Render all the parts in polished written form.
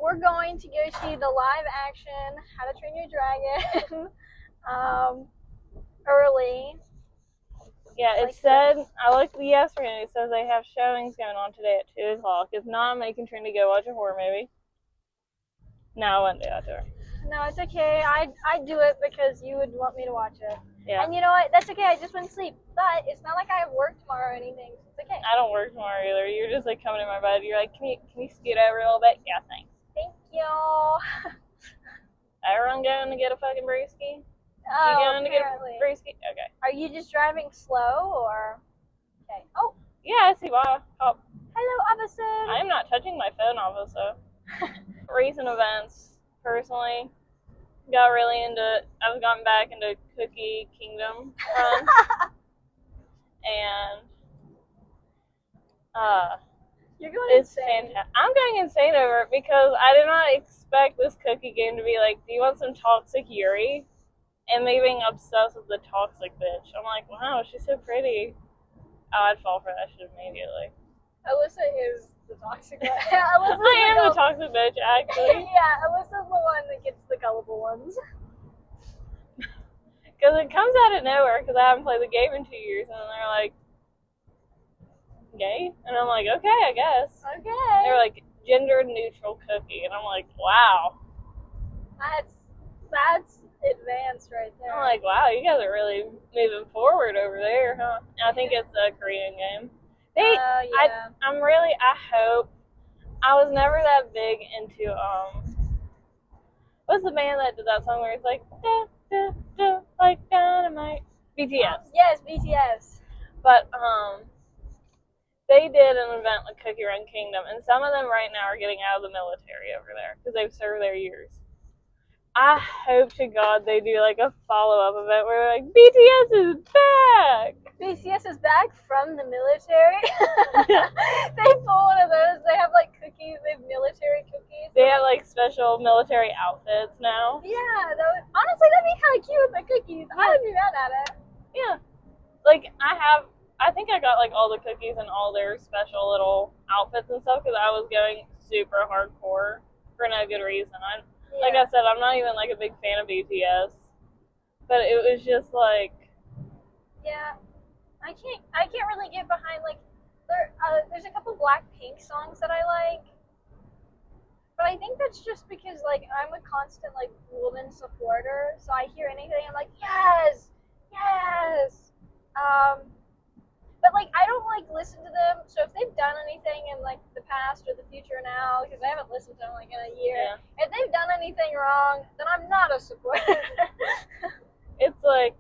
we're going to go see the live action How to Train Your Dragon early. Yeah, it said, I looked yesterday, it says they have showings going on today at 2 o'clock. If not, I'm making Trinity go watch a horror movie. No, I wouldn't do that to her. No, it's okay. I'd do it because you would want me to watch it. Yeah. And you know what? That's okay. I just went to sleep. But it's not like I have work tomorrow or anything. It's okay. I don't work tomorrow either. You're just like coming in my bed. You're like, can you scoot over a little bit? Yeah, thanks. Thank you. Everyone going to get a fucking brewski? Oh, You going to get a apparently. brewski? Okay. Are you just driving slow or? Okay. Oh, Yeah, I see why. Oh, hello, officer. I am not touching my phone, obviously. Recent events, personally, got really into. I've gotten back into Cookie Kingdom run, and You're going it's insane. fantastic. I'm going insane over it because I did not expect this cookie game to be like, do you want some toxic Yuri? And me being obsessed with the toxic bitch. I'm like, wow, she's so pretty. Oh, I'd fall for that shit immediately. Alyssa is the toxic one. I am the toxic bitch, actually. Yeah, Alyssa's the one that gets the gullible ones. Because it comes out of nowhere, because I haven't played the game in 2 years, and they're like, gay? And I'm like, okay, I guess. Okay. They're like, gender neutral cookie, and I'm like, wow. That's advanced right there. I'm like, wow, you guys are really moving forward over there, huh? And I think it's a Korean game. Yeah. I hope, I was never that big into, what's the band that did that song where it's like, da, da, da, like dynamite? BTS. Yes, BTS. But, they did an event like Cookie Run Kingdom, and some of them right now are getting out of the military over there, because they've served their years. I hope to God they do like a follow-up event where like, BTS is back! BTS is back from the military. They pull one of those. They have like cookies. They have military cookies. They have like special military outfits now. Yeah, honestly, that'd be kind of cute with the cookies. I would be mad at it. Yeah. Like, I think I got like all the cookies and all their special little outfits and stuff because I was going super hardcore for no good reason. Like I said, I'm not even like a big fan of BTS, but it was just like, yeah, I can't really get behind like there's a couple Blackpink songs that I like, but I think that's just because like I'm a constant like woman supporter, so I hear anything I'm like yes. But like I don't like listen to them, so if they've done anything in like the past or the future now, because I haven't listened to them like in a year, if they've done anything wrong, then I'm not a supporter. It's like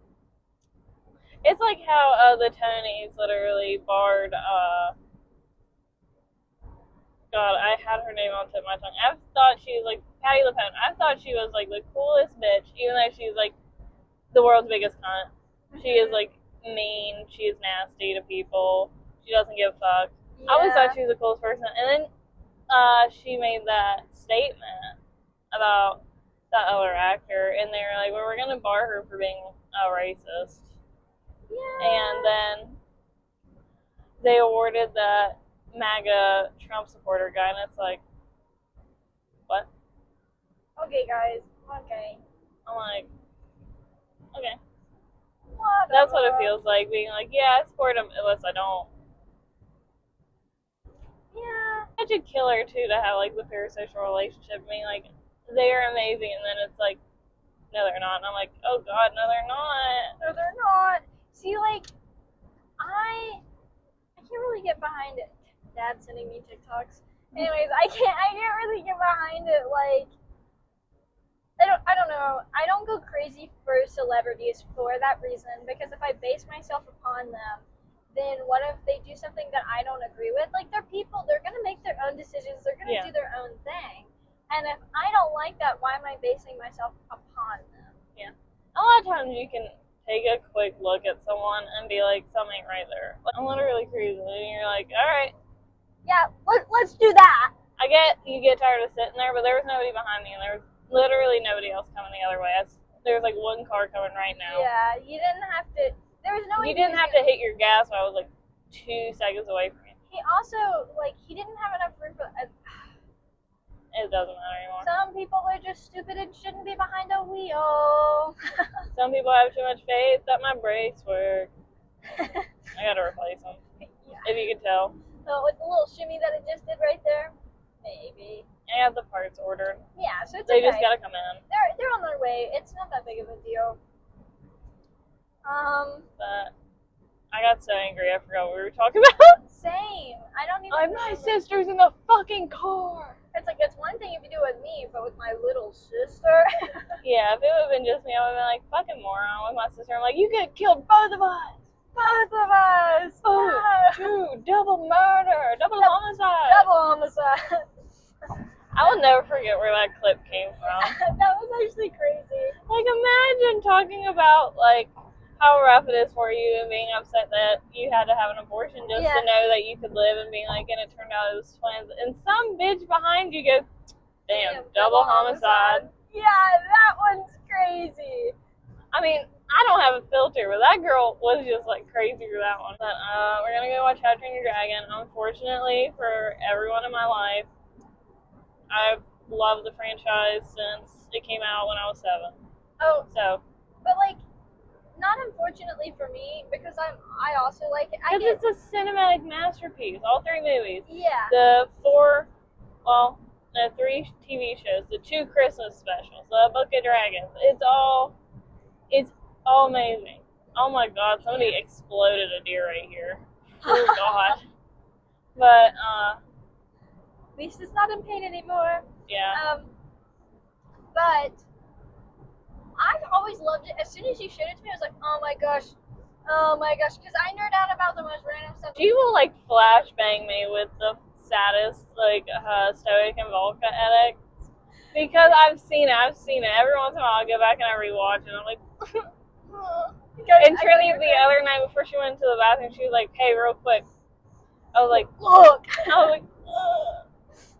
how the Tonys literally barred God, I had her name on the tip of my tongue. I thought she was like Patti LuPone. I thought she was like the coolest bitch, even though she's like the world's biggest cunt. She is like mean, she is nasty to people, she doesn't give a fuck. I always thought she was the coolest person, and then she made that statement about that other actor, and they were like, well, we're gonna bar her for being a racist. And then they awarded that MAGA Trump supporter guy, and it's like, what? Okay, guys. Okay. I'm like, okay. Whatever. That's what it feels like, being like, yeah, I support him unless I don't. Yeah. Such a killer, too, to have, like, the parasocial relationship. I mean, like, they're amazing, and then it's like, no, they're not. And I'm like, oh, God, no, they're not. No, they're not. See, like, I can't really get behind it. Dad sending me TikToks. Anyways, I can't really get behind it, like, I don't know. I don't go crazy for celebrities for that reason, because if I base myself upon them, then what if they do something that I don't agree with? Like, they're people. They're going to make their own decisions. They're going to do their own thing. And if I don't like that, why am I basing myself upon them? Yeah. A lot of times you can take a quick look at someone and be like, something ain't right there. Like, I'm literally cruising, and you're like, all right. Yeah, let's do that. I get you get tired of sitting there, but there was nobody behind me, and there was literally nobody else coming the other way. There was like one car coming right now. Yeah, you didn't have to. There was no. You didn't have to hit your gas when I was like 2 seconds away from you. He also he didn't have enough room for. It doesn't matter anymore. Some people are just stupid and shouldn't be behind a wheel. Some people have too much faith that my brakes work. I gotta replace them. Yeah. If you could tell. So with the little shimmy that it just did right there, maybe. I have the parts ordered. Yeah, so it's They okay. just gotta come in. They're on their way. It's not that big of a deal. But I got so angry I forgot what we were talking about. Same. I don't even My remember. sister's in the fucking car. It's like, it's one thing if you do it with me, but with my little sister. Yeah, if it would have been just me, I would have been like, fucking moron with my sister. I'm like, you could have killed both of us. Both of us. Oh, No. double murder, double homicide. Double homicide. I will never forget where that clip came from. That was actually crazy. Like, imagine talking about, like, how rough it is for you and being upset that you had to have an abortion just Yeah. to know that you could live and being like, and it turned out it was twins. And some bitch behind you goes, damn, double homicide. Yeah, that one's crazy. I mean, I don't have a filter, but that girl was just, like, crazy for that one. But, we're gonna go watch How to Train Your Dragon. Unfortunately, for everyone in my life, I've loved the franchise since it came out when I was 7. Oh, So, but like, not unfortunately for me, because I also like it. because it's a cinematic masterpiece, all 3 movies. Yeah. The 3 TV shows, the 2 Christmas specials, the Book of Dragons. It's all amazing. Oh my god, somebody exploded a deer right here. Oh god. But, At least it's not in pain anymore. yeah. But I've always loved it. As soon as you showed it to me, I was like, oh my gosh, because I nerd out about the most random stuff. She will, like, flashbang me with the saddest, like, Stoic and Volca edits. Because I've seen it. Every once in a while, I'll go back and I rewatch it, and I'm like, and Trinity, the other night before she went to the bathroom, she was like, hey, real quick. I was like, look.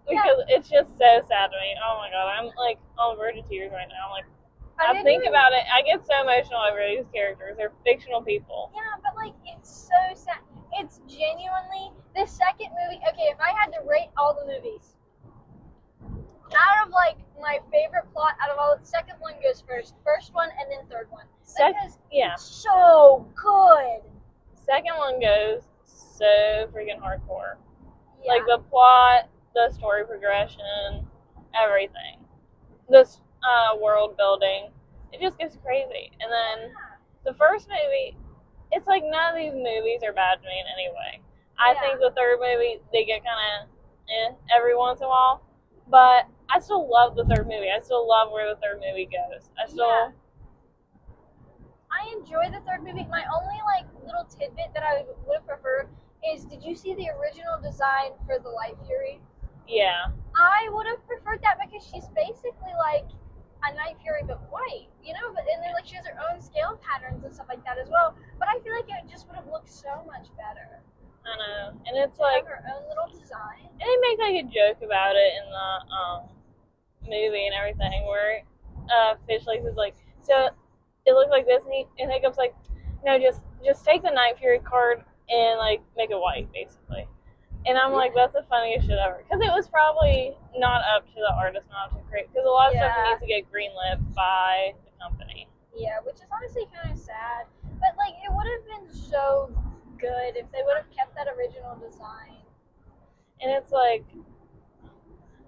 because it's just so sad to me. Oh my god, I'm like on the verge of tears right now. I'm like, I think about it, I get so emotional over these characters. They're fictional people. Yeah, but like, it's so sad. It's genuinely the second movie. Okay, if I had to rate all the movies, out of like my favorite plot, out of all, the second one goes first one, and then third one. Yeah. It's so good. Second one goes so freaking hardcore. Yeah. Like the plot, the story progression, everything. This world building, it just gets crazy. And then the first movie, it's like none of these movies are bad to me in any way. I think the third movie, they get kind of every once in a while. But I still love the third movie. I still love where the third movie goes. I enjoy the third movie. My only like little tidbit that I would have preferred is, did you see the original design for the Light Fury? Yeah. I would have preferred that because she's basically like a Night Fury but white, you know? But and then like she has her own scale patterns and stuff like that as well. But I feel like it just would have looked so much better. I know. And it's like, her own little design. and they make like a joke about it in the movie and everything, where Fish Lakes is like, so it looked like this, and Hiccup's like, no, just take the Night Fury card and like make it white, basically. And I'm like, that's the funniest shit ever, because it was probably not up to the artist, not to create, because a lot of stuff needs to get greenlit by the company. Yeah, which is honestly kind of sad, but like it would have been so good if they would have kept that original design. And it's like,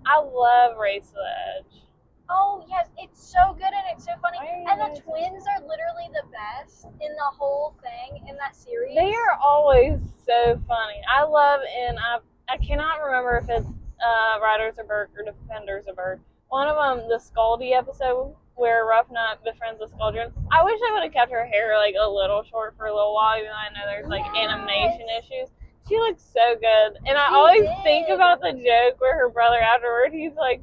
I love Race to the Edge. Oh yes, it's so good and it's so funny. And the twins are literally the best in the whole thing in that series. They are always so funny. I love, and I cannot remember if it's Riders of Berk or Defenders of Berk. One of them, the Scaldy episode where Roughnut befriends the Squadron. I wish I would have kept her hair like a little short for a little while, even though I know there's like animation issues. She looks so good. And I always think about the joke where her brother afterward, he's like,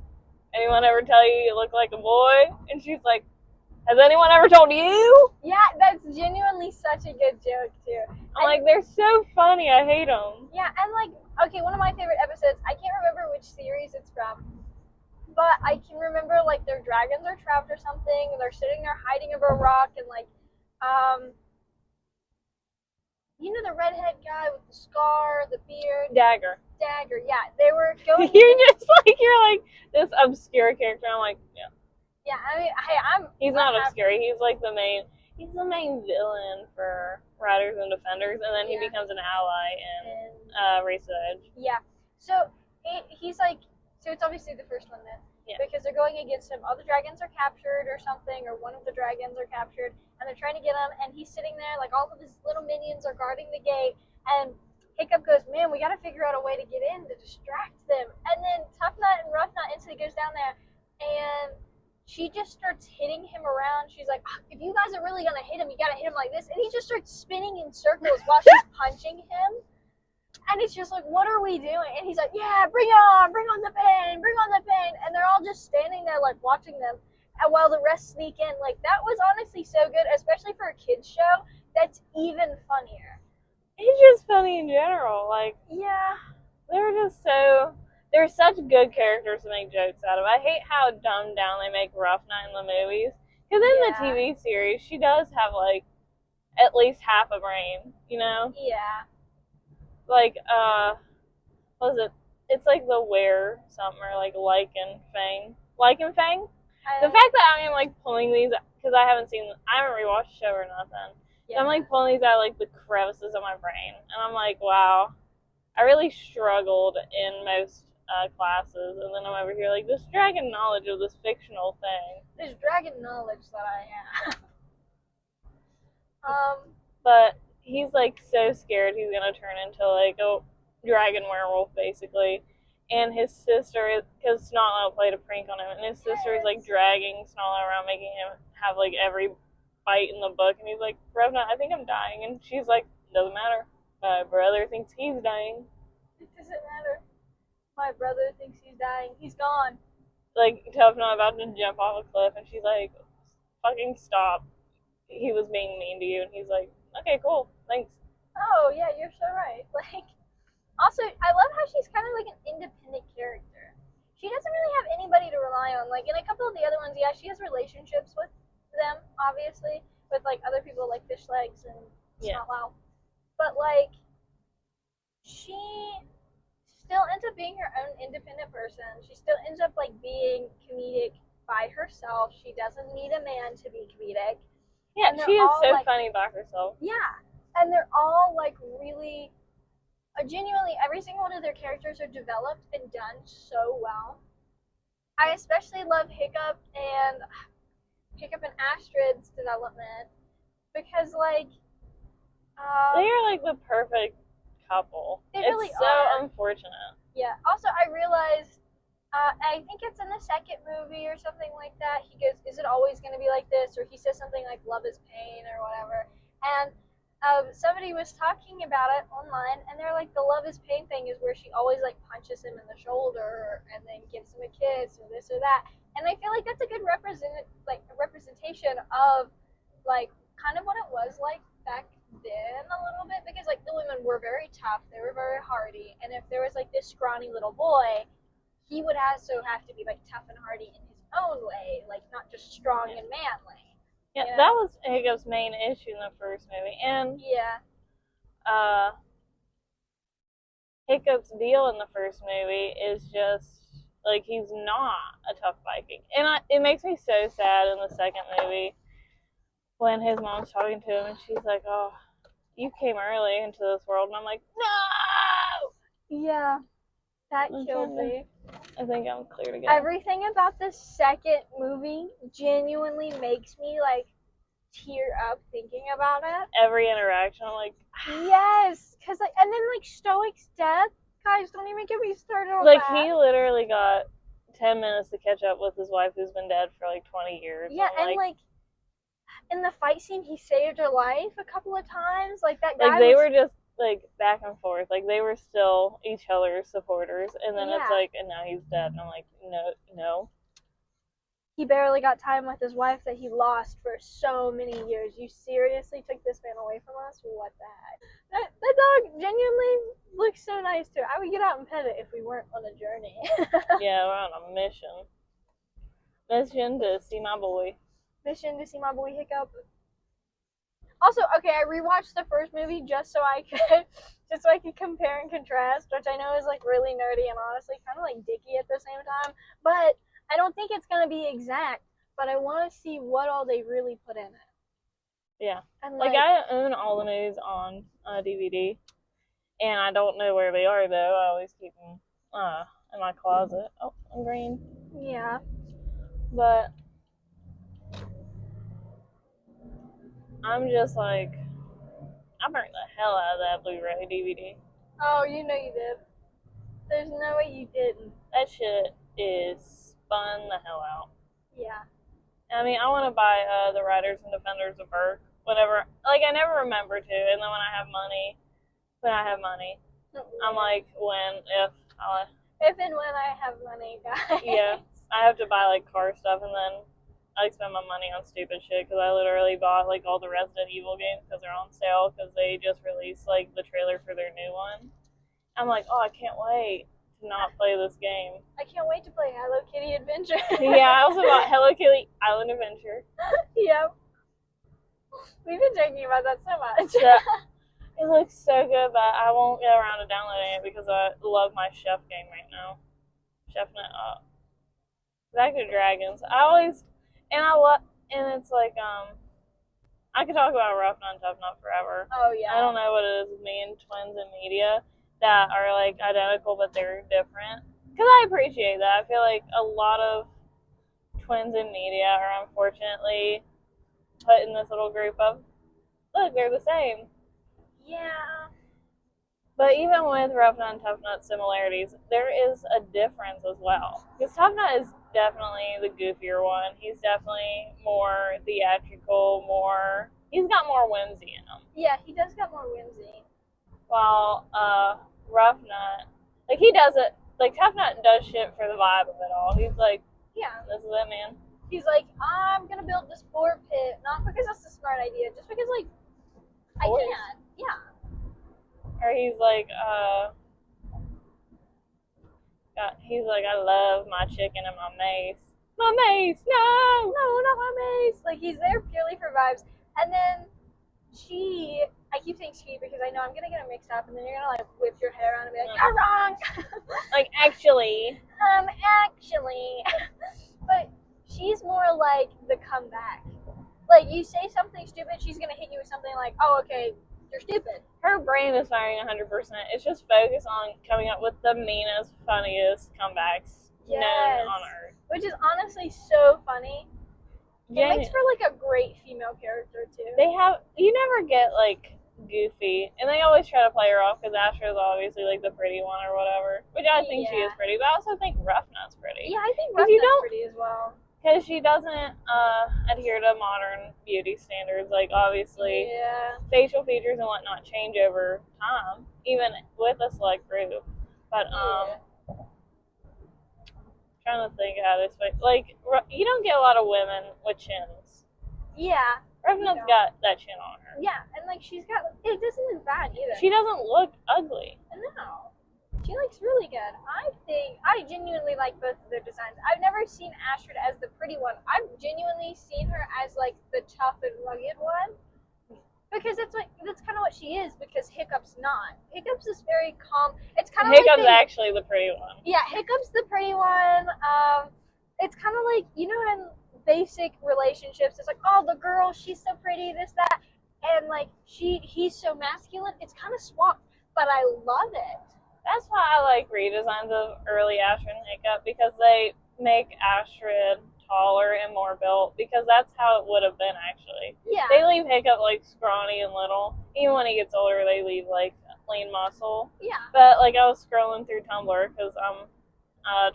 anyone ever tell you look like a boy? And she's like, has anyone ever told you? Yeah, that's genuinely such a good joke too. I'm like, they're so funny. I hate them. Yeah, and like, okay, one of my favorite episodes, I can't remember which series it's from, but I can remember like their dragons are trapped or something, and they're sitting there hiding over a rock, and like, you know the redhead guy with the scar, the beard? Dagger. Dagger, yeah. They were going... You're like, this obscure character. I'm like, yeah. Yeah, I mean, hey, He's not happy. obscure. He's like the main. He's the main villain for Riders and Defenders, and then he becomes an ally in Race of Edge. Yeah. So he's like, so it's obviously the first one then. Yeah. Because they're going against him. All the dragons are captured or something, or one of the dragons are captured, and they're trying to get him, and he's sitting there, like all of his little minions are guarding the gate, and Hiccup goes, man, we gotta figure out a way to get in to distract them. And then Tough Nut and Rough Nut instantly goes down there, and she just starts hitting him around. She's like, if you guys are really gonna hit him, you gotta hit him like this. And he just starts spinning in circles while she's punching him. And it's just like, what are we doing? And he's like, yeah, bring on the pain, bring on the pain. And they're all just standing there, like, watching them. And while the rest sneak in. Like, that was honestly so good, especially for a kid's show. That's even funnier. It's just funny in general. Like, yeah. They're such good characters to make jokes out of. I hate how dumbed down they make Rough Nut in the movies. Because in the TV series, she does have, like, at least half a brain, you know? Yeah. Like, what was it? It's like the Were something, or like Lichen Fang. Lichen Fang? The fact that I am like pulling these, because I haven't rewatched the show or nothing. Yeah. So I'm like pulling these out of like the crevices of my brain. And I'm like, wow, I really struggled in most classes. And then I'm over here like, this dragon knowledge of this fictional thing. There's dragon knowledge that I have. But he's like so scared he's gonna turn into like a dragon werewolf basically, and his sister, because Snotlow played a prank on him, and his sister is like dragging Snotlow around, making him have like every bite in the book, and he's like, Revenant, I think I'm dying, and she's like, doesn't matter, my brother thinks he's dying. It doesn't matter. My brother thinks he's dying. He's gone. Like, Tough Nut about to jump off a cliff, and she's like, fucking stop. He was being mean to you, and he's like, okay, cool, thanks. Oh, yeah, you're so right. Like, also, I love how she's kind of like an independent character. She doesn't really have anybody to rely on. Like, in a couple of the other ones, yeah, she has relationships with them, obviously, with, like, other people like Fishlegs and Snotlow. But, like, she still ends up being her own independent person. She still ends up, like, being comedic by herself. She doesn't need a man to be comedic. Yeah, she is so like, funny by herself. Yeah, and they're all like really, genuinely, every single one of their characters are developed and done so well. I especially love Hiccup and Astrid's development because, like, they are like the perfect couple. They really are. It's so unfortunate. Yeah. Also, I realized. I think it's in the second movie or something like that. He goes, is it always going to be like this? Or he says something like, love is pain or whatever. And somebody was talking about it online, and they're like, the love is pain thing is where she always, like, punches him in the shoulder and then gives him a kiss or this or that. And I feel like that's a good representation of, like, kind of what it was like back then a little bit. Because, like, the women were very tough. They were very hardy. And if there was, like, this scrawny little boy, he would also have to be, like, tough and hardy in his own way, like, not just strong and manly. Yeah, you know? That was Hiccup's main issue in the first movie. And Hiccup's deal in the first movie is just, like, he's not a tough Viking. And it makes me so sad in the second movie when his mom's talking to him, and she's like, oh, you came early into this world. And I'm like, no! Yeah. That killed me. I think I'm clear to go. Everything about the second movie genuinely makes me, like, tear up thinking about it. Every interaction, I'm like, yes, because, like, and then, like, Stoic's death. Guys, don't even get me started on like, that. He literally got 10 minutes to catch up with his wife who's been dead for, like, 20 years. Yeah, and, like, in the fight scene, he saved her life a couple of times. Like, that guy like, they were just, like, back and forth. Like, they were still each other's supporters. And then it's like, and now he's dead. And I'm like, no. He barely got time with his wife that he lost for so many years. You seriously took this man away from us? What the heck? That dog genuinely looks so nice, too. I would get out and pet it if we weren't on a journey. Yeah, we're on a mission. Mission to see my boy. Mission to see my boy Hiccup. Also, okay, I rewatched the first movie just so I could compare and contrast, which I know is like really nerdy and honestly kind of like dicky at the same time. But I don't think it's gonna be exact. But I want to see what all they really put in it. Yeah. And Like I own all the movies on DVD, and I don't know where they are though. I always keep them in my closet. Oh, I'm green. yeah. But I'm just like, I burnt the hell out of that Blu-ray DVD. Oh, you know you did. There's no way you didn't. That shit is spun the hell out. Yeah. I mean, I want to buy the Riders and Defenders of Berk, whatever. Like, I never remember to, and then when I have money, I'm like, if and when I have money, guys. Yeah, I have to buy like car stuff, and then I spend my money on stupid shit because I literally bought like all the Resident Evil games because they're on sale because they just released like the trailer for their new one. I'm like, oh, I can't wait to not play this game. I can't wait to play Hello Kitty Adventure. Yeah, I also bought Hello Kitty Island Adventure. Yep. We've been joking about that so much. Yeah. It looks so good, but I won't get around to downloading it because I love my chef game right now. Chefing it up. Back to Dragons. And it's like, I could talk about Rough Nut and Tough Nut forever. Oh, yeah. I don't know what it is with me and twins in media that are like identical, but they're different. Because I appreciate that. I feel like a lot of twins in media are unfortunately put in this little group of, look, they're the same. Yeah. But even with Rough Nut and Tough Nut similarities, there is a difference as well. Because Tough Nut is definitely the goofier one. He's definitely more theatrical, he's got more whimsy in him. Yeah, he does got more whimsy. While Rough Nut, like he does it, like Tough Nut does shit for the vibe of it all. He's like, yeah, this is it, man. He's like, I'm gonna build this boar pit, not because that's a smart idea, just because like I can. Yeah. Or he's like, I love my chicken and my mace. My mace, no, not my mace. Like he's there purely for vibes. And then I keep saying she because I know I'm gonna get it mixed up, and then you're gonna like whip your head around and be like, you're wrong. Like actually. Actually. But she's more like the comeback. Like you say something stupid, she's gonna hit you with something like, oh, okay, you're stupid. Her brain is firing 100%. It's just focused on coming up with the meanest, funniest comebacks known on Earth. Which is honestly so funny. It makes for like a great female character too. You never get like Goofy, and they always try to play her off because Astra is obviously like the pretty one or whatever, which I think she is pretty, but I also think Rough Nut's pretty. Yeah, I think Rough Nut's pretty as well. Because she doesn't adhere to modern beauty standards. Like, obviously, facial features and whatnot change over time, even with a select group. But, trying to think how this way. Like, you don't get a lot of women with chins. Yeah. Rough Nut's got that chin on her. Yeah, and, like, she's got, it doesn't look bad either. She doesn't look ugly. No. She looks really good. I genuinely like both of their designs. I've never seen Astrid as the pretty one. I've genuinely seen her as like the tough and rugged one. Because that's kind of what she is, because Hiccup's not. Hiccup's is very calm. It's kind of like Hiccup's actually the pretty one. Yeah, Hiccup's the pretty one. It's kind of like, you know, in basic relationships, it's like, oh, the girl, she's so pretty, this, that. And like, he's so masculine. It's kind of swapped, but I love it. That's why I like redesigns of early Astrid and Hiccup, because they make Astrid taller and more built, because that's how it would have been actually. Yeah. They leave Hiccup like scrawny and little. Even when he gets older, they leave like lean muscle. Yeah. But like I was scrolling through Tumblr because I'm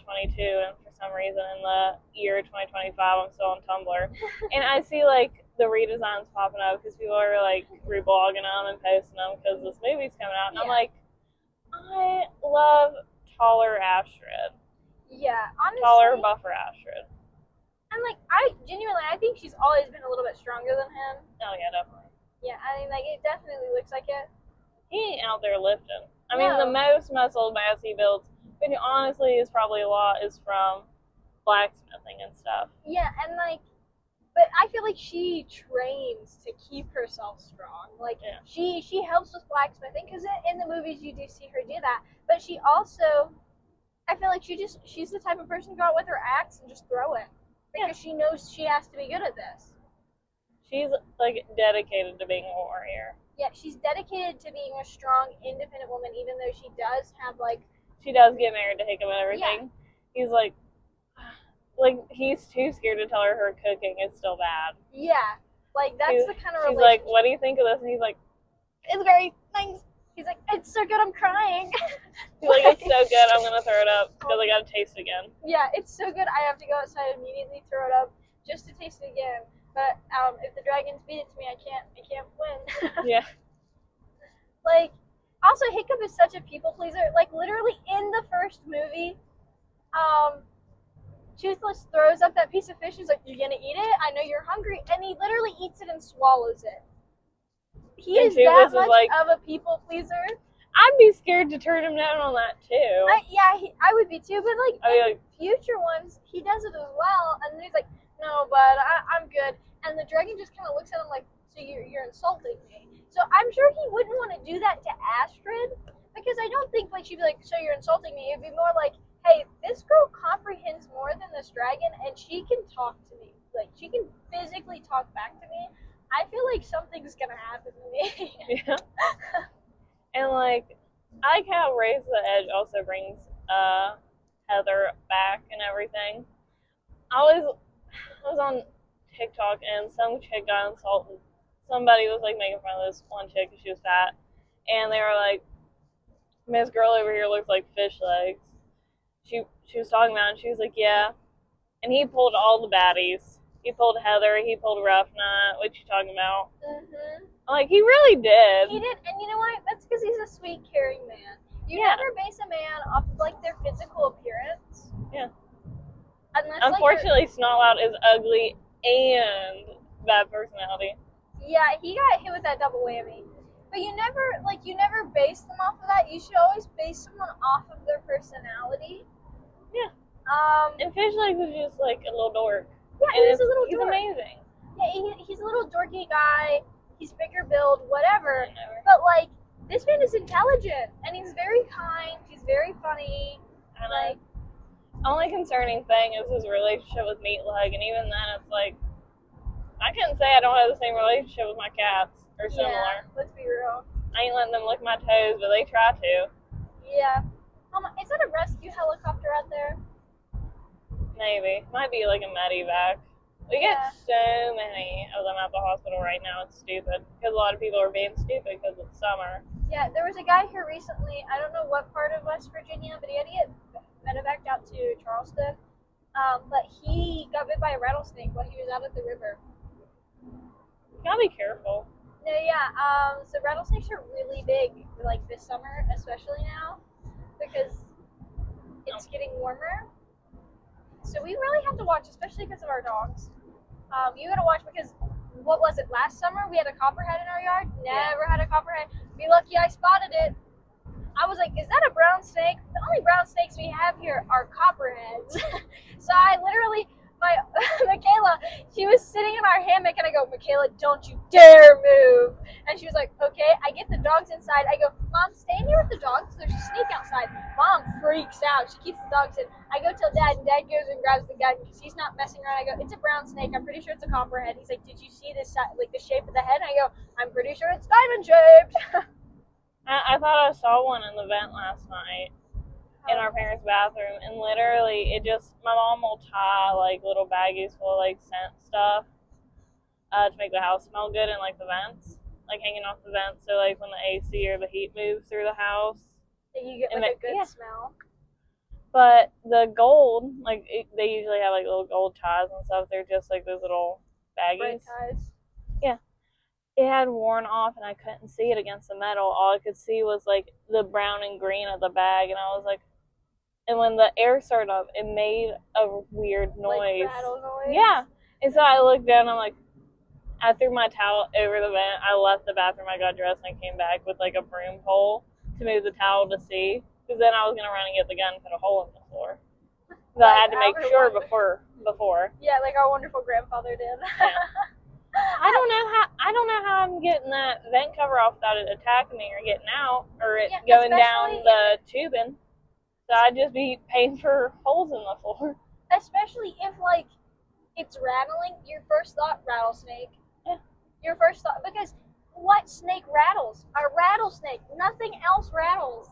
22, and for some reason in the year 2025 I'm still on Tumblr, and I see like the redesigns popping up because people are like reblogging them and posting them because this movie's coming out, and I'm like, I love taller Astrid. Yeah, honestly. Taller, buffer Astrid. And like, I think she's always been a little bit stronger than him. Oh yeah, definitely. Yeah, I mean, like, it definitely looks like it. He ain't out there lifting. I mean, the most muscle mass he builds, which honestly is probably a lot, is from blacksmithing and stuff. Yeah, and like, But I feel like she trains to keep herself strong. Like Yeah. she helps with blacksmithing because in the movies you do see her do that. But she also, I feel like she's the type of person to go out with her axe and just throw it because she knows she has to be good at this. She's like dedicated to being a warrior. Yeah, she's dedicated to being a strong, independent woman, even though she does have like. She does get married to Hickam and everything. Yeah. He's he's too scared to tell her cooking is still bad. Yeah, like that's the kind of. She's like, "What do you think of this?" And he's like, "It's great, thanks." He's like, "It's so good, I'm crying." He's like, "It's so good, I'm gonna throw it up because I gotta taste it again." Yeah, it's so good. I have to go outside immediately, throw it up just to taste it again. But if the dragons beat it to me, I can't win. Yeah. Like, also Hiccup is such a people pleaser. Like literally in the first movie, Toothless throws up that piece of fish. He's like, "You gonna eat it? I know you're hungry," and he literally eats it and swallows it. He is that much of a people pleaser. I'd be scared to turn him down on that too. I would be too. But like future ones, he does it as well, and he's like, "No, bud, I'm good." And the dragon just kind of looks at him like, "So you're insulting me?" So I'm sure he wouldn't want to do that to Astrid, because I don't think like she'd be like, "So you're insulting me?" It'd be more like, "Hey, this girl comprehends more than this dragon, and she can talk to me. Like she can physically talk back to me. I feel like something's gonna happen to me." Yeah. And like, I like how Raise the Edge also brings Heather back and everything. I was on TikTok and some chick got insulted. Somebody was like making fun of this one chick because she was fat, and they were like, "Miss Girl over here looks like fish legs." She was talking about it, and she was like, "Yeah," and he pulled all the baddies. He pulled Heather. He pulled Rough Nut. What you talking about? Mm-hmm. Like he really did. He did, and you know what? That's because he's a sweet, caring man. You never base a man off of like their physical appearance. Yeah. Unless, unfortunately, Snotlout is ugly and bad personality. Yeah, he got hit with that double whammy. But you never base them off of that. You should always base someone off of their personality. Yeah. And Fish Legs is just like a little dork. Yeah, he's a little dork. He's amazing. Yeah, he's a little dorky guy. He's bigger build, whatever. But like, this man is intelligent and he's very kind. He's very funny. And like, only concerning thing is his relationship with Meatleg, and even then, it's like, I couldn't say I don't have the same relationship with my cats or similar. Yeah, let's be real. I ain't letting them lick my toes, but they try to. Yeah. Is that a rescue helicopter out there? Maybe. Might be like a medevac. We get so many of them at the hospital right now. It's stupid. Because a lot of people are being stupid because it's summer. Yeah, there was a guy here recently. I don't know what part of West Virginia, but he had to get medevaced out to Charleston. But he got bit by a rattlesnake while he was out at the river. You gotta be careful. No, yeah. So rattlesnakes are really big, like this summer, especially now, because it's getting warmer. So we really have to watch, especially because of our dogs. You gotta watch because, what was it, last summer we had a copperhead in our yard? Never had a copperhead. Be lucky I spotted it. I was like, is that a brown snake? The only brown snakes we have here are copperheads. So I literally, Michaela, she was sitting in our hammock and I go, "Michaela, don't you dare move." And she was like, "Okay." I get the dogs inside. I go, "Mom, stay in here with the dogs. There's a snake outside." Mom freaks out. She keeps the dogs in. I go tell Dad, and Dad goes and grabs the gun because he's not messing around. I go, "It's a brown snake. I'm pretty sure it's a copperhead." He's like, "Did you see this, like the shape of the head?" And I go, "I'm pretty sure it's diamond shaped." I thought I saw one in the vent last night in our parents' bathroom, and literally my mom will tie like little baggies full of like scent stuff to make the house smell good in like the vents, like hanging off the vents, so like when the AC or the heat moves through the house, you get like a good smell. But the gold, like they usually have like little gold ties and stuff. They're just like those little baggies. Bright ties. Yeah. It had worn off and I couldn't see it against the metal. All I could see was like the brown and green of the bag, and I was like, and when the air started up, it made a weird noise. Like rattle noise? Yeah. And so I looked down, I'm like, I threw my towel over the vent, I left the bathroom, I got dressed, and I came back with like a broom pole to move the towel to see. Because then I was going to run and get the gun and put a hole in the floor. But I had to Like, make sure before. Yeah, like our wonderful grandfather did. I don't know how I'm getting that vent cover off without it attacking me or getting out or it going down the tubing. So I'd just be paying for holes in the floor. Especially if like it's rattling, your first thought rattlesnake. Yeah. Your first thought, because what snake rattles? A rattlesnake. Nothing else rattles.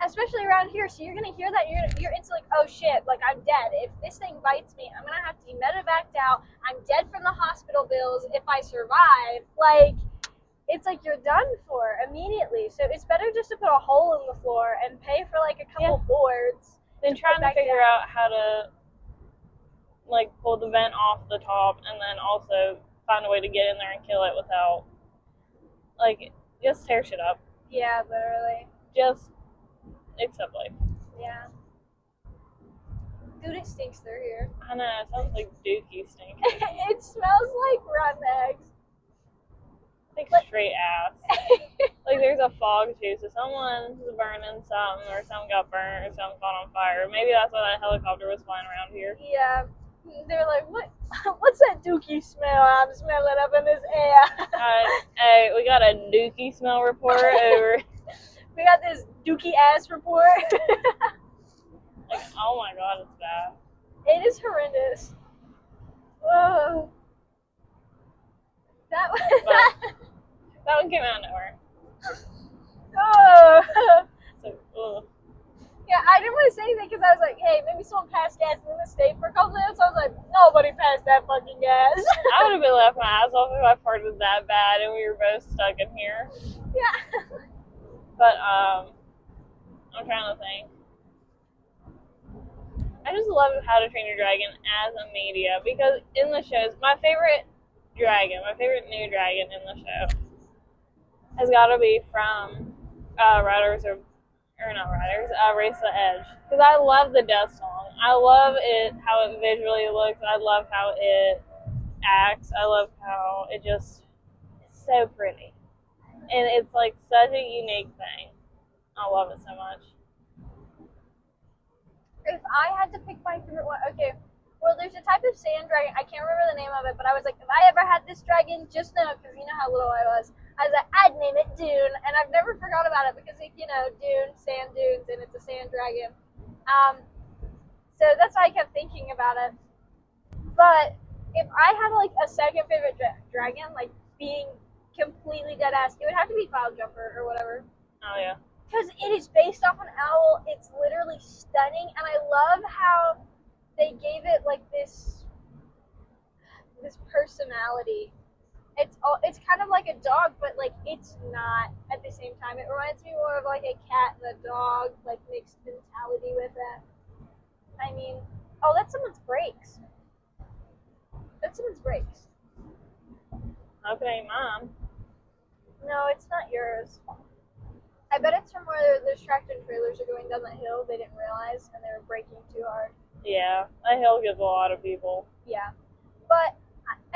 Especially around here, so you're gonna hear that. You're instantly like, oh shit, like I'm dead. If this thing bites me, I'm gonna have to be medevaced out. I'm dead from the hospital bills if I survive. Like, it's like you're done for immediately. So it's better just to put a hole in the floor and pay for like a couple boards. Then trying to figure out how to like pull the vent off the top and then also find a way to get in there and kill it without like just tear shit up. Yeah, literally. Just accept life. Yeah. Dude, it stinks through here. I know, it sounds like dookie stink. It smells like rotten eggs. Like straight ass. Like there's a fog too, so someone's burning something or something got burnt or something caught on fire. Maybe that's why that helicopter was flying around here. Yeah. They're like, what's that dookie smell I'm smelling up in this air? Hey, we got a dookie smell report over. We got this dookie ass report. Like, oh my god, it's bad. It is horrendous. Whoa. That one came out of nowhere. Oh. So, ugh. Yeah, I didn't want to say anything because I was like, hey, maybe someone passed gas in the state for a couple minutes. I was like, nobody passed that fucking gas. I would have been laughing my ass off if I farted that bad and we were both stuck in here. Yeah. But, I'm trying to think. I just love How to Train Your Dragon as a media because in the shows, my favorite new dragon in the show has got to be from Race the Edge. Because I love the death song. I love it, how it visually looks. I love how it acts. I love how it just is so pretty. And it's like such a unique thing. I love it so much. If I had to pick my favorite one, okay. Well, there's a type of sand dragon. I can't remember the name of it, but I was like, if I ever had this dragon, just know, because you know how little I was like, I'd name it Dune, and I've never forgot about it because, you know, Dune, sand dunes, and it's a sand dragon. So that's why I kept thinking about it. But if I had like a second favorite dragon, like being completely dead ass, it would have to be Cloud Jumper or whatever. Oh yeah. Because it is based off an owl. It's literally stunning, and I love how they gave it like this personality. It's kind of like a dog, but like it's not at the same time. It reminds me more of like a cat and a dog, like mixed mentality with it. I mean, oh, that's someone's brakes. That's someone's brakes. Okay, Mom. No, it's not yours. I bet it's from where those tractor trailers are going down that hill. They didn't realize, and they were braking too hard. Yeah, that hill gets a lot of people. Yeah, but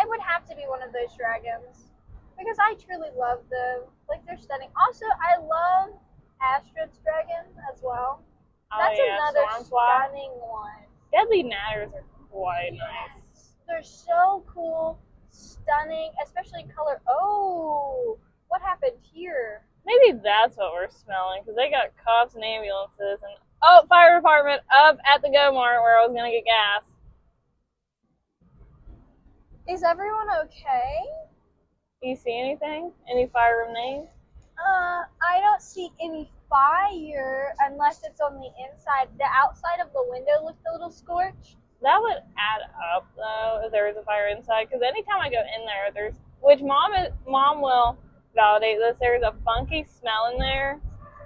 it would have to be one of those dragons because I truly love them. Like, they're stunning. Also, I love Astrid's dragon as well. That's another stunning one. Deadly Natters are quite nice. They're so cool, stunning, especially in color. Oh, what happened here? Maybe that's what we're smelling, because they got cops and ambulances and fire department up at the Go Mart where I was gonna get gas. Is everyone okay? Do you see anything? Any fire room names? I don't see any fire unless it's on the inside. The outside of the window looked a little scorched. That would add up though if there was a fire inside, because anytime I go in there, which mom will validate this, there's a funky smell in there.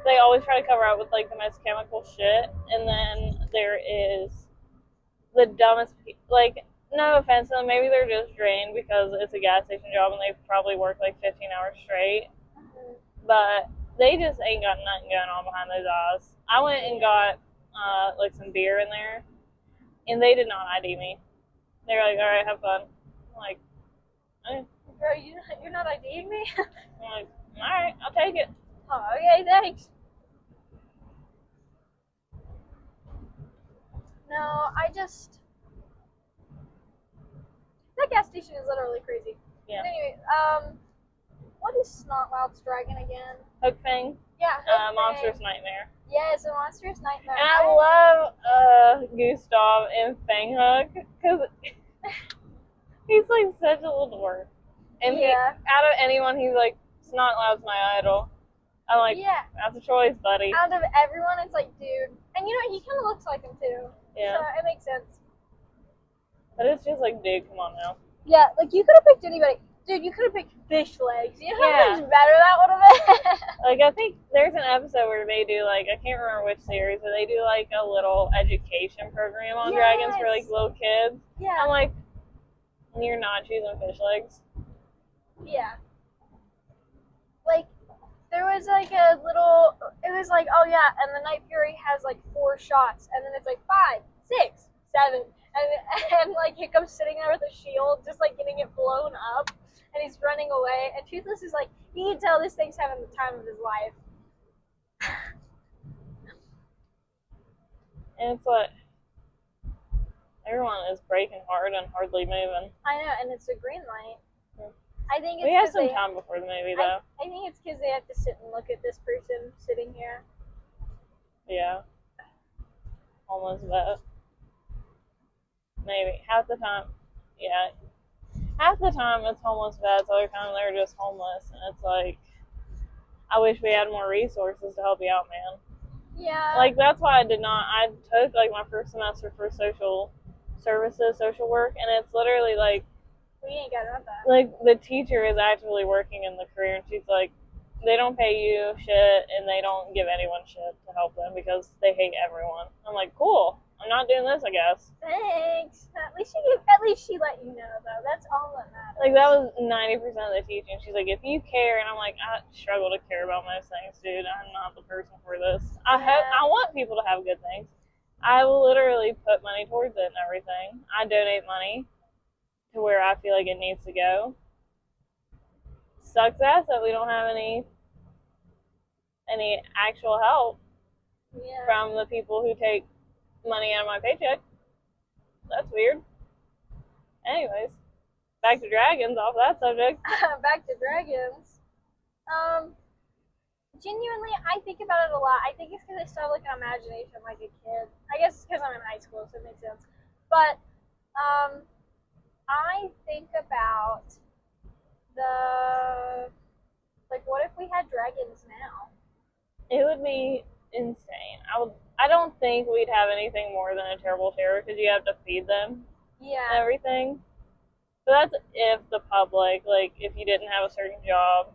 They always try to cover up with like the most chemical shit, and then there is the dumbest, like, no offense to them, maybe they're just drained because it's a gas station job and they probably work like 15 hours straight. Mm-hmm. But they just ain't got nothing going on behind those eyes. I went and got like some beer in there, and they did not ID me. They were like, all right, have fun. I'm like, okay. Bro, you're not IDing me? I'm like, all right, I'll take it. Oh, okay, thanks. No, that gas station is literally crazy. Yeah. But anyway, what is Snotlout's dragon again? Hook Fang, Yeah, Hook Monstrous Fang. Nightmare. Yeah, it's a monstrous nightmare. And I love Gustav and Fang Hook because he's like such a little dork. And Yeah. out of anyone, he's like, Snotlout's my idol. I'm like, Yeah. that's a choice, buddy. Out of everyone, it's like, dude. And you know, he kind of looks like him too. Yeah. So it makes sense. But it's just like, dude, come on now. Yeah, like you could have picked anybody. Dude, you could have picked Fish Legs. You know how much better that would have been? Like, I think there's an episode where they do, like, I can't remember which series, but they do, like, a little education program on dragons for, like, little kids. Yeah. I'm like, you're not choosing Fish Legs. Yeah. Like, there was, like, a little, it was like, oh, yeah, and the Night Fury has, like, 4 shots, and then it's like 5, 6, 7, and like, he comes sitting there with a shield, just, like, getting it blown up, and he's running away, and Toothless is like, you can tell this thing's having the time of his life. And it's like, everyone is breaking hard and hardly moving. I know, and it's a green light. I think it's we have some time before the movie, though. I think it's because they have to sit and look at this person sitting here. Yeah. Almost vet. Maybe. Half the time, yeah. Half the time it's homeless vets, other time they're just homeless. And it's like, I wish we had more resources to help you out, man. Yeah. Like, that's why I took, like, my first semester for social services, social work, and it's literally, like, we ain't got none of that. Like, the teacher is actively working in the career, and she's like, they don't pay you shit, and they don't give anyone shit to help them because they hate everyone. I'm like, cool. I'm not doing this, I guess. Thanks. At least she let you know, though. That's all that matters. Like, that was 90% of the teaching. She's like, if you care, and I'm like, I struggle to care about most things, dude. I'm not the person for this. I want people to have good things. I will literally put money towards it and everything. I donate money to where I feel like it needs to go. Sucks ass that we don't have any actual help from the people who take money out of my paycheck. That's weird. Anyways, back to dragons off that subject. Back to dragons. Genuinely, I think about it a lot. I think it's because I still have like an imagination like a kid. I guess it's because I'm in high school, so it makes sense. But I think about what if we had dragons now? It would be insane. I don't think we'd have anything more than a terrible terror because you have to feed them. Yeah. And everything. But that's if the public, like, if you didn't have a certain job,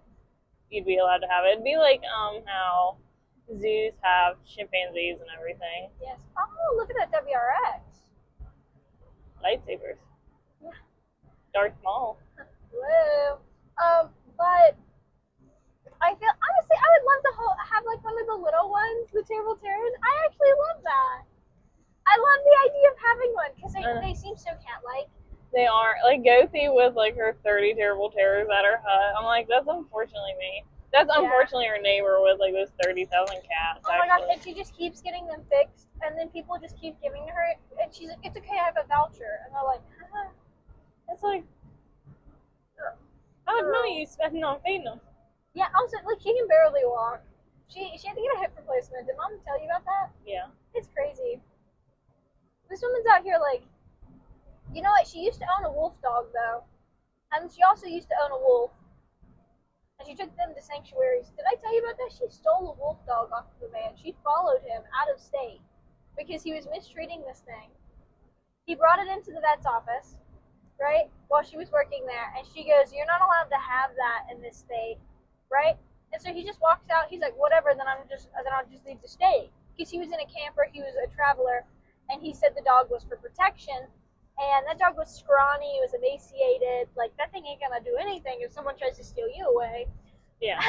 you'd be allowed to have it. It'd be like how zoos have chimpanzees and everything. Yes. Oh, look at that WRX. Lightsabers. Yeah. Darth Maul. Whoa. But I feel honestly, I would love to have like one of the little ones, the terrible terrors. I actually love that. I love the idea of having one because they seem so cat-like. They are. Like, Gothi with, like, her 30 terrible terrors at her hut. I'm like, that's unfortunately me. That's unfortunately her neighbor with, like, those 30,000 cats. Oh my gosh, and she just keeps getting them fixed, and then people just keep giving to her, and she's like, it's okay, I have a voucher. And they're like, It's like, how much money are you spending on feeding them? Yeah, also, like, she can barely walk. She had to get a hip replacement. Did Mom tell you about that? Yeah. It's crazy. This woman's out here, like, you know what? She used to own a wolf dog, though. And she also used to own a wolf. And she took them to sanctuaries. Did I tell you about that? She stole a wolf dog off of a man. She followed him out of state because he was mistreating this thing. He brought it into the vet's office, right, while she was working there. And she goes, you're not allowed to have that in this state, right? And so he just walks out. He's like, whatever, then I'll just leave the state. Because he was in a camper. He was a traveler. And he said the dog was for protection. And that dog was scrawny, it was emaciated. Like, that thing ain't gonna do anything if someone tries to steal you away. Yeah.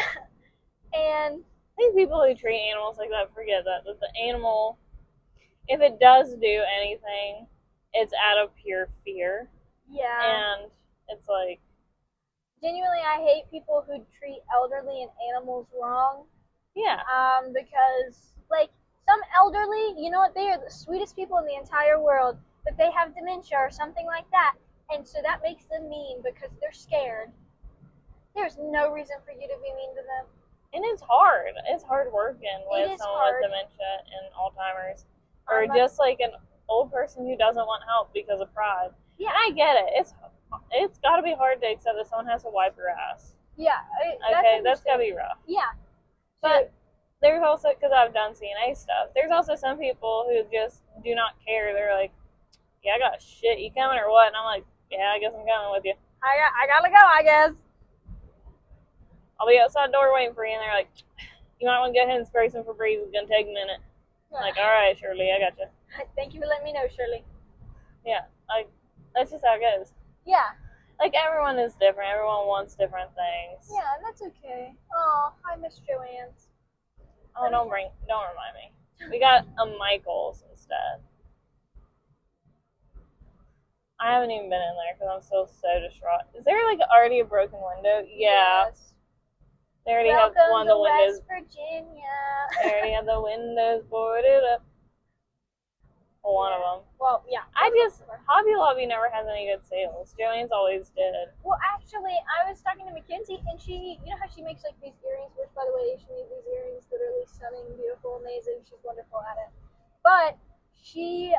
And I think people who treat animals like that forget that the animal, if it does do anything, it's out of pure fear. Yeah. And it's like, genuinely, I hate people who treat elderly and animals wrong. Yeah. Because, like, some elderly, you know what, they are the sweetest people in the entire world, but they have dementia or something like that, and so that makes them mean because they're scared. There's no reason for you to be mean to them. And it's hard. It's hard working with is someone hard. with dementia and Alzheimer's. Or just like an old person who doesn't want help because of pride. Yeah. And I get it. It's got to be hard to accept that someone has to wipe your ass. Yeah. That's got to be rough. Yeah. But there's also, because I've done CNA stuff, there's also some people who just do not care. They're like, yeah, I got shit. You coming or what? And I'm like, yeah, I guess I'm coming with you. I gotta go, I guess. I'll be outside the door waiting for you. And they're like, you might want to go ahead and spray some Febreze. It's going to take a minute. I'm like, all right, Shirley, I got you. Thank you for letting me know, Shirley. Yeah, that's just how it goes. Yeah. Like, everyone is different. Everyone wants different things. Yeah, and that's okay. Oh, I miss Joanne's. Oh, don't remind me. We got a Michael's instead. I haven't even been in there because I'm still so distraught. Is there, like, already a broken window? Yeah. Yes. They already Welcome have one of the windows. West Virginia. They already have the windows boarded up. One of them. Well, yeah. Hobby Lobby never has any good sales. Joanne's always did. Well, actually, I was talking to Mackenzie, and she, you know how she makes, like, these earrings, which, by the way, she made these earrings literally stunning, beautiful, amazing. She's wonderful at it. But she,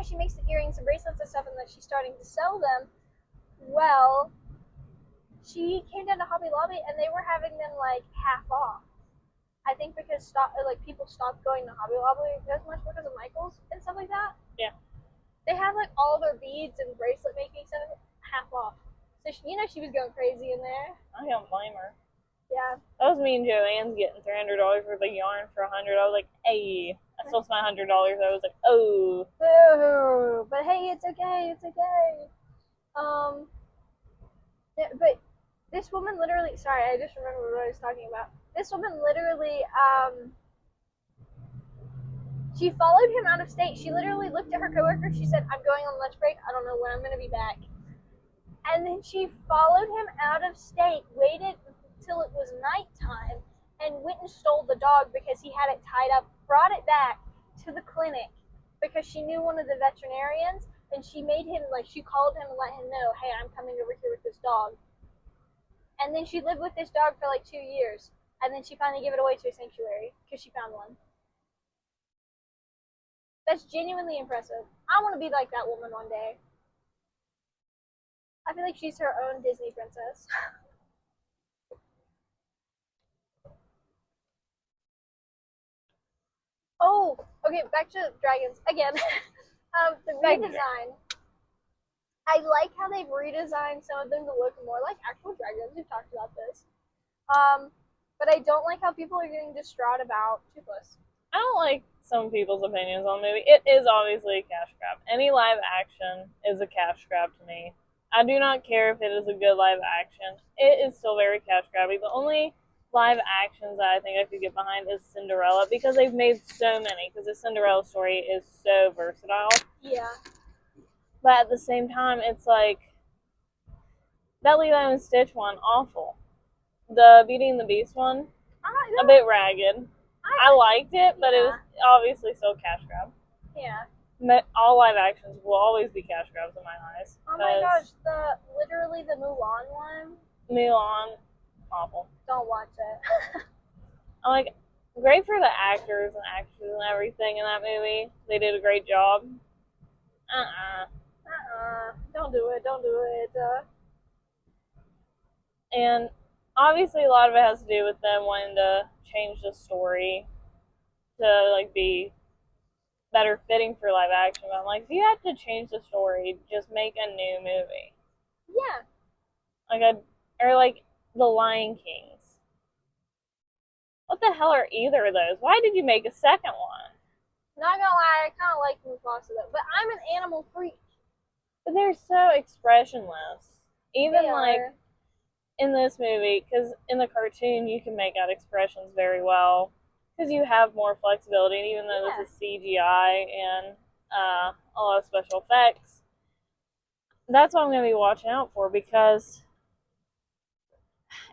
she makes the earrings and bracelets and stuff, and that she's starting to sell them. Well, she came down to Hobby Lobby, and they were having them, like, half off. I think because people stopped going to Hobby Lobby as much because of Michaels and stuff like that. Yeah. They had like all their beads and bracelet making stuff half off. So she was going crazy in there. I don't blame her. Yeah. That was me and Joanne's getting $300 worth of yarn for $100. I was like, hey, I stole my $100. I was like, oh. Boo. But hey, it's okay. It's okay. But this woman literally. Sorry, I just remembered what I was talking about. This woman literally, she followed him out of state. She literally looked at her coworker. She said, I'm going on lunch break. I don't know when I'm going to be back. And then she followed him out of state, waited until it was nighttime, and went and stole the dog because he had it tied up, brought it back to the clinic because she knew one of the veterinarians, and she made him, she called him and let him know, hey, I'm coming over here with this dog. And then she lived with this dog for 2 years. And then she finally gave it away to a sanctuary because she found one. That's genuinely impressive. I want to be like that woman one day. I feel like she's her own Disney princess. Oh, okay, back to dragons again. The redesign. I like how they've redesigned some of them to look more like actual dragons. We've talked about this. But I don't like how people are getting distraught about Toothless. I don't like some people's opinions on the movie. It is obviously a cash grab. Any live action is a cash grab to me. I do not care if it is a good live action. It is still very cash grabby. The only live actions that I think I could get behind is Cinderella because they've made so many. Because the Cinderella story is so versatile. Yeah. But at the same time, it's like that Lilo and Stitch one, awful. The Beauty and the Beast one, a bit ragged. I liked it, but it was obviously still cash grab. Yeah. All live actions will always be cash grabs in my eyes. Oh my gosh, literally the Mulan one. Mulan, awful. Don't watch it. I'm like, great for the actors and actresses and everything in that movie. They did a great job. Don't do it. Don't do it. And obviously a lot of it has to do with them wanting to change the story to be better fitting for live action. But I'm like, if you have to change the story, just make a new movie. Yeah. Or The Lion Kings. What the hell are either of those? Why did you make a second one? Not gonna lie, I kind of like Mufasa though, but I'm an animal freak. But they're so expressionless. Even they in this movie, because in the cartoon you can make out expressions very well, because you have more flexibility, and even though this is CGI and a lot of special effects, that's what I'm going to be watching out for, because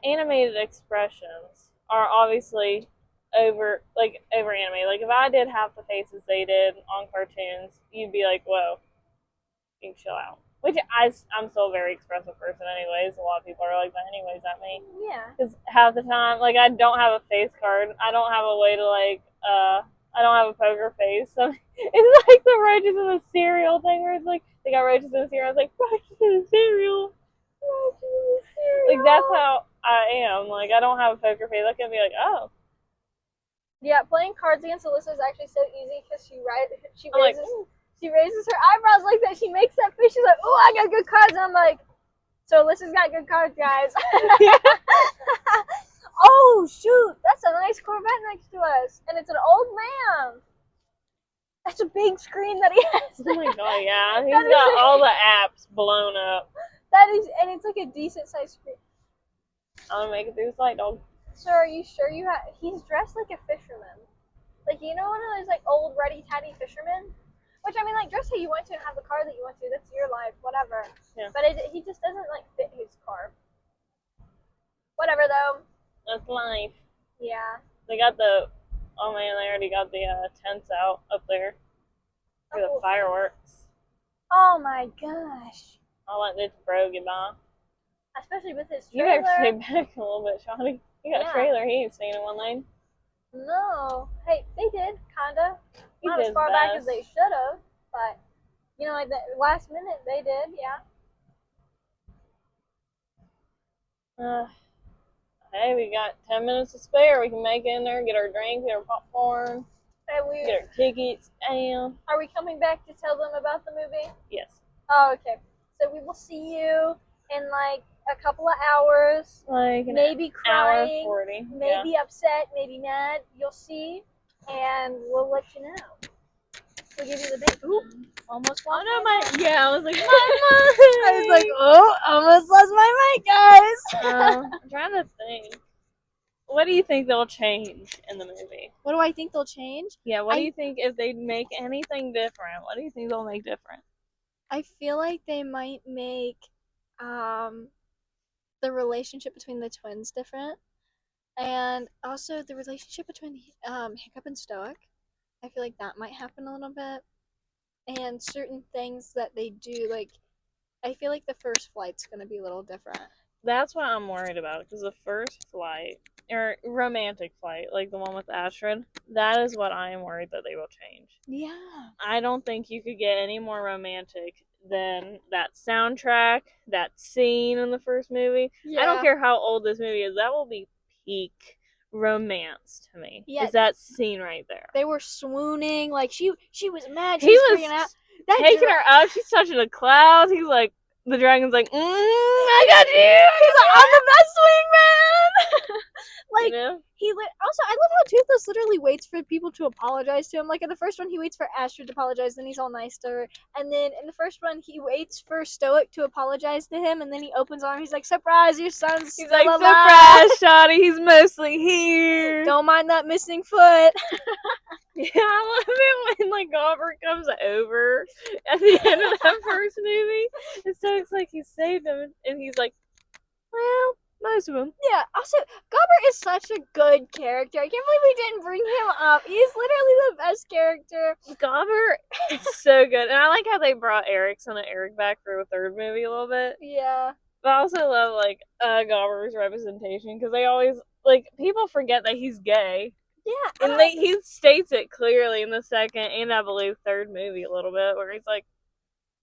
animated expressions are obviously over animated. Like if I did half the faces they did on cartoons, you'd be like, whoa, you can chill out. Which I'm still a very expressive person, anyways. A lot of people are like that, anyways, at me. Yeah. Because half the time, like I don't have a face card. I don't have a way to I don't have a poker face. So it's like the roaches in the cereal thing, where it's like they got roaches in the cereal. I was like, roaches in the cereal. Roaches in the cereal. Like that's how I am. Like I don't have a poker face. I can be like, oh. Yeah, playing Cards Against Alyssa is actually so easy because she I'm like, raises her eyebrows like that. She makes that face. She's like, "Oh, I got good cards." And I'm like, "So Alyssa's got good cards, guys." Oh shoot, that's a nice Corvette next to us, and it's an old man. That's a big screen that he has. Oh my god, yeah, he's got all the apps blown up. That is, and it's like a decent sized screen. I'm gonna make it through this light, dog. So are you sure you have? He's dressed like a fisherman, like you know one of those like old ready tatty fishermen. Which I mean, like dress how you want to and have the car that you want to. That's your life, whatever. Yeah. But he just doesn't like fit his car. Whatever though. That's life. Yeah. They got oh man, they already got the tents out up there for the fireworks. Oh my gosh. I'll let this bro get by. Especially with his You trailer. better stay back a little bit, Shawty. You got a trailer, he ain't staying in one lane. No. Hey, they did, kinda. He Not did as far best. back as they should have, but you know, like the last minute they did, yeah. Hey, we got 10 minutes to spare. We can make it in there, get our drink, get our popcorn, And get our tickets. Damn. are we coming back to tell them about the movie? Yes. Oh, okay. So we will see you in like a couple of hours. Like maybe crying, hour 40. maybe upset, maybe not. You'll see, and we'll let you know. We'll give you the big. Ooh, almost lost my mic. Yeah, I was like, my I was like, oh, almost lost my mic, guys. I'm trying to think. What do you think they'll change in the movie? What do I think they'll change? Yeah, what do you think if they make anything different? What do you think they'll make different? I feel like they might make the relationship between the twins different, and also the relationship between Hiccup and Stoic. I feel like that might happen a little bit, and certain things that they do, like I feel like the first flight's gonna be a little different. That's what I'm worried about, because the first flight, or romantic flight, like the one with Astrid, that is what I am worried that they will change. Yeah. I don't think you could get any more romantic than that soundtrack, that scene in the first movie. Yeah. I don't care how old this movie is, that will be peak romance to me. Yeah. Is that scene right there. They were swooning, like she was mad, he was freaking out. Taking her up, she's touching the clouds, he's like, the dragon's like, I got you! He's like, I'm the best swingman! Like, you know? Also, I love how Toothless literally waits for people to apologize to him. Like, in the first one, he waits for Astrid to apologize, then he's all nice to her. And then in the first one, he waits for Stoic to apologize to him, and then he opens arms. He's like, surprise, your son's He's still like, alive. surprise, Shawty, he's mostly here. Don't mind that missing foot. Yeah, I love it when, like, Gobber comes over at the end of that first movie. And Stoic's like, he saved him, and he's like, well, most of them. Yeah, also, Gobber is such a good character. I can't believe we didn't bring him up. He's literally the best character. Gobber is so good. And I like how they brought Erickson and Eric back for a third movie a little bit. Yeah. But I also love, like, Gobber's representation, because they always, like, people forget that he's gay. Yeah. And he states it clearly in the second and I believe third movie a little bit, where he's like,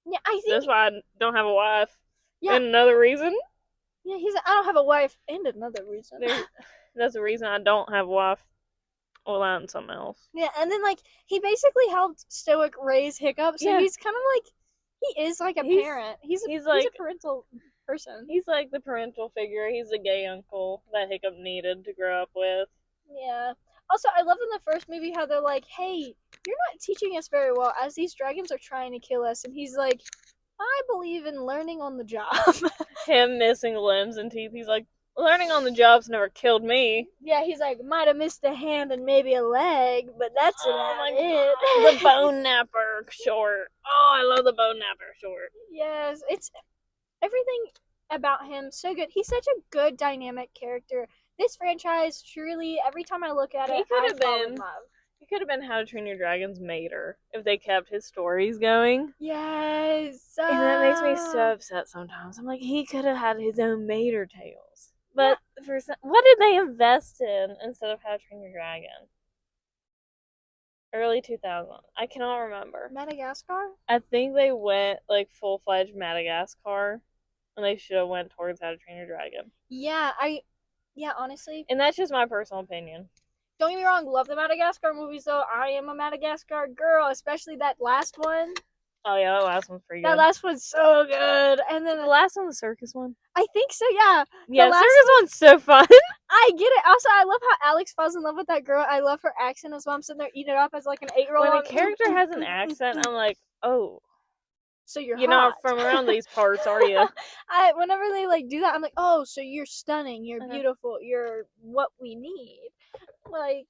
yeah, I think that's why I don't have a wife. Yeah. And another reason. Yeah, he's like, I don't have a wife, and another reason. That's the reason I don't have a wife. Well, and something else. Yeah, and then, like, he basically helped Stoic raise Hiccup, so he's kind of like, he is like a parent. He's a parental person. He's like the parental figure. He's the gay uncle that Hiccup needed to grow up with. Yeah. Also, I love in the first movie how they're like, hey, you're not teaching us very well as these dragons are trying to kill us. And he's like, I believe in learning on the job. Him missing limbs and teeth. He's like, learning on the job's never killed me. Yeah, he's like, might have missed a hand and maybe a leg, but that's about it. God. The bone napper short. Oh, I love the bone napper short. Yes, it's everything about him so good. He's such a good dynamic character this franchise truly, every time I look at He it, could I have fall in been- love. He could have been How to Train Your Dragon's Mater if they kept his stories going. Yes. And that makes me so upset sometimes. I'm like, he could have had his own Mater tales. But what did they invest in instead of How to Train Your Dragon? Early 2000. I cannot remember. Madagascar? I think they went like full-fledged Madagascar, and they should have went towards How to Train Your Dragon. Yeah, honestly. And that's just my personal opinion. Don't get me wrong, love the Madagascar movies though. I am a Madagascar girl, especially that last one. Oh yeah, that last one's pretty good. That last one's so good. And then the last one, the circus one. I think so, yeah. Yeah, last circus one's so fun. I get it. Also, I love how Alex falls in love with that girl. I love her accent as well. I'm sitting there eating it up as like an 8-year-old. When a character has an accent, I'm like, oh, so you're not hot. from around these parts, are you? Whenever they like do that, I'm like, oh, so you're stunning, you're Uh-huh. beautiful, you're what we need. Like,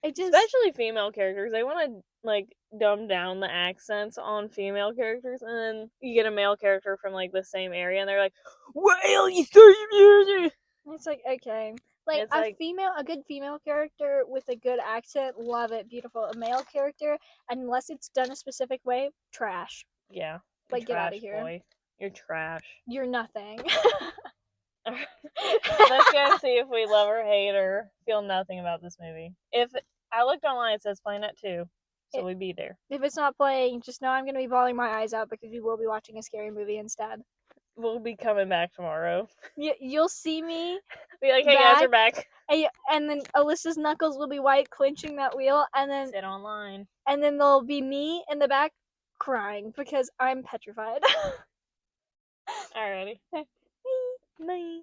it just especially female characters, they want to like dumb down the accents on female characters, and then you get a male character from like the same area, and they're like, "Well, you started." It's like, okay, like It's like- a good female character with a good accent, love it, beautiful. A male character, unless it's done a specific way, trash. Yeah, Like, get outta trash, here. boy. You're trash. You're nothing. Let's go see if we love or hate or feel nothing about this movie. If I looked online, it says playing at 2, so we'd be there. If it's not playing, just know I'm gonna be bawling my eyes out because we will be watching a scary movie instead. We'll be coming back tomorrow. You'll see me, Be like, hey guys, we're back. and then Alyssa's knuckles will be white, clenching that wheel, and then Sit online. And then there'll be me in the back crying because I'm petrified. Alrighty. Bye.